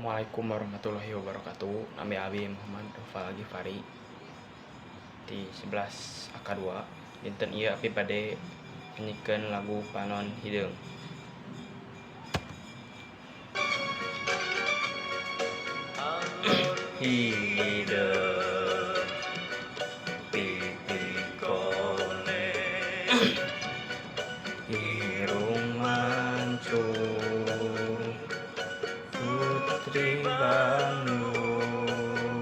Assalamualaikum warahmatullahi wabarakatuh. Nami Abi Muhammad Nofal Gifari di 11 AK2. Dinten ieu Abi bade nyikeun lagu Panon Hideung. Hideung pipikone irung mancung Putri Bandung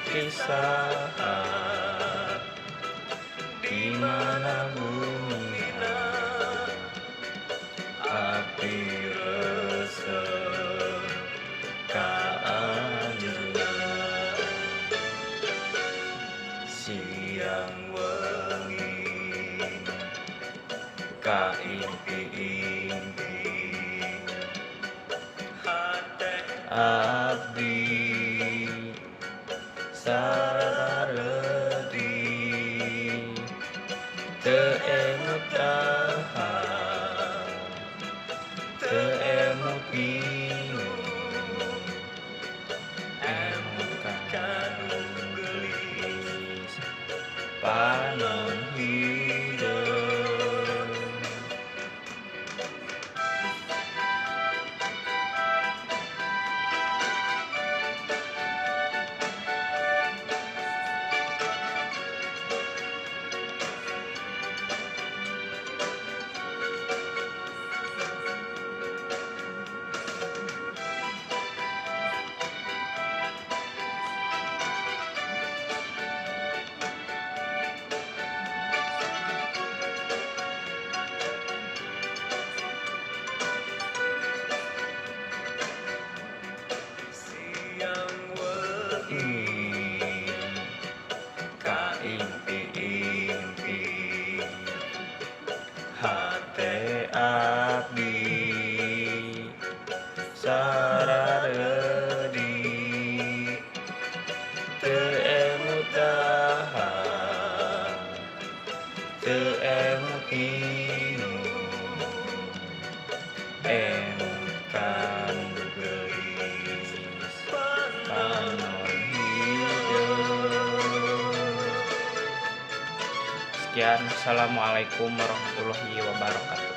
kisah di mana bumina api resep kaanjeunna siang wengi kaimpi-impi abdi sararedi teu emut dahar teu emut bingung emut kanu gelis panon hideung. Kaimpi-impi hate abdi sararedi teu emut dahar teu emut bingung emut kanu geulis panon hideung. Sekian, assalamualaikum warahmatullahi wabarakatuh.